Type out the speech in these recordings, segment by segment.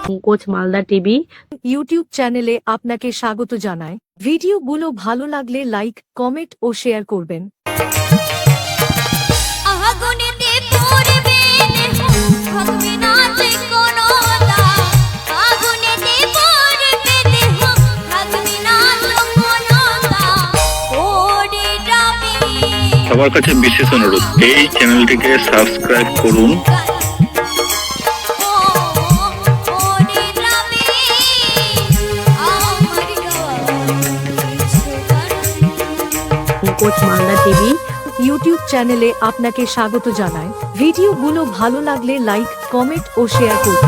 Pankaj Malda TV YouTube চ্যানেলে আপনাকে স্বাগত জানায়। ভিডিওগুলো ভালো লাগলে লাইক, কমেন্ট ও শেয়ার করবেন। সবার কাছে বিশেষ অনুরোধ, এই চ্যানেলটিকে সাবস্ক্রাইব করুন। পঙ্কজ মালদা টিভি ইউটিউব চ্যানেলে আপনাকে স্বাগত জানায়। ভিডিওগুলো ভালো লাগলে লাইক, কমেন্ট ও শেয়ার করুন।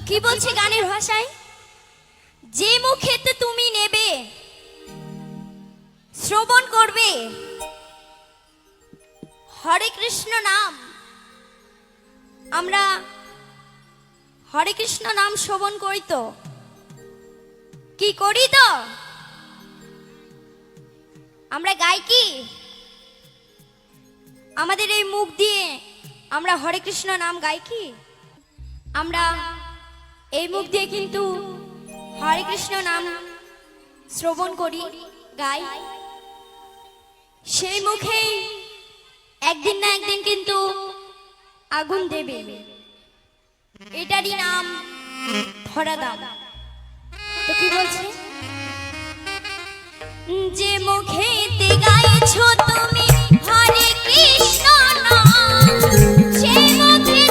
কি বলছে গানের ভাষায়, যে মুখেতে তুমি নেবে, শ্রবণ করবে হরে কৃষ্ণ নাম। আমরা হরে কৃষ্ণ নাম শ্রবণ করি তো, কি করি তো আমরা গাই কি? আমাদের এই মুখ দিয়ে আমরা হরে কৃষ্ণ নাম গাই কি? আমরা এই মুখ দিয়ে কিন্তু হরে কৃষ্ণ নাম শ্রবণ করি, গাই। সেই মুখেই একদিন না একদিন কিন্তু আগুন দেবে, এটারই নাম ধরা দাম। তো কি বলছে, যে মুখেতে গাইছো তুমি হরে কৃষ্ণ নাম, সেই মুখে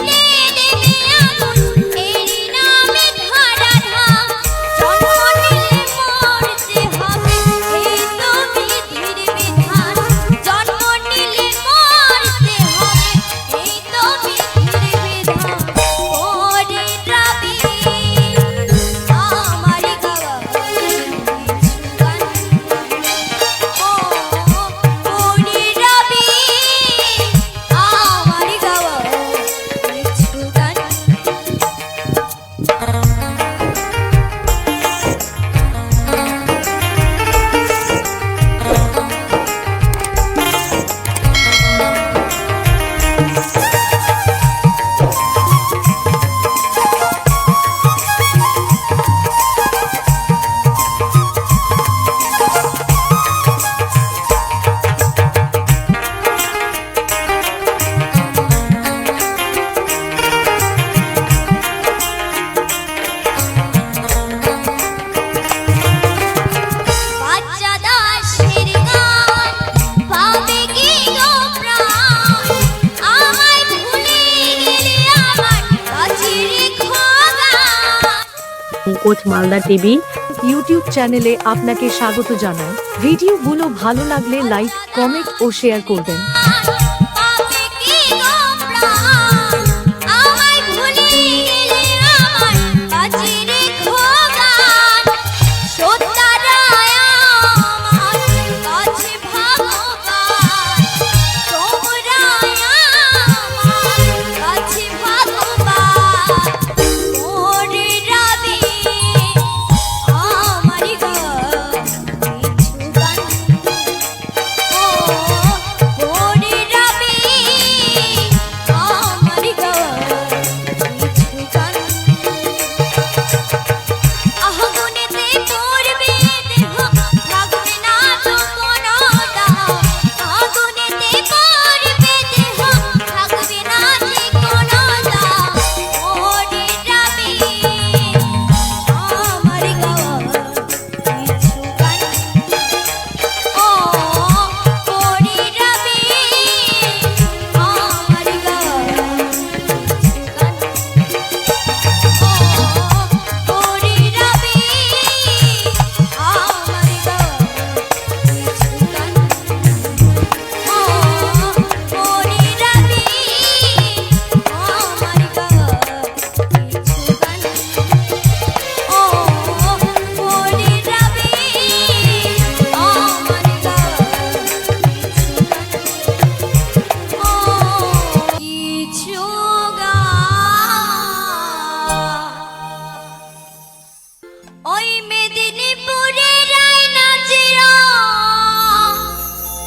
পঙ্কজ মালদা টিভি ইউটিউব চ্যানেলে আপনাকে স্বাগত জানায়। ভিডিওগুলো ভালো লাগলে লাইক, কমেন্ট ও শেয়ার করবেন।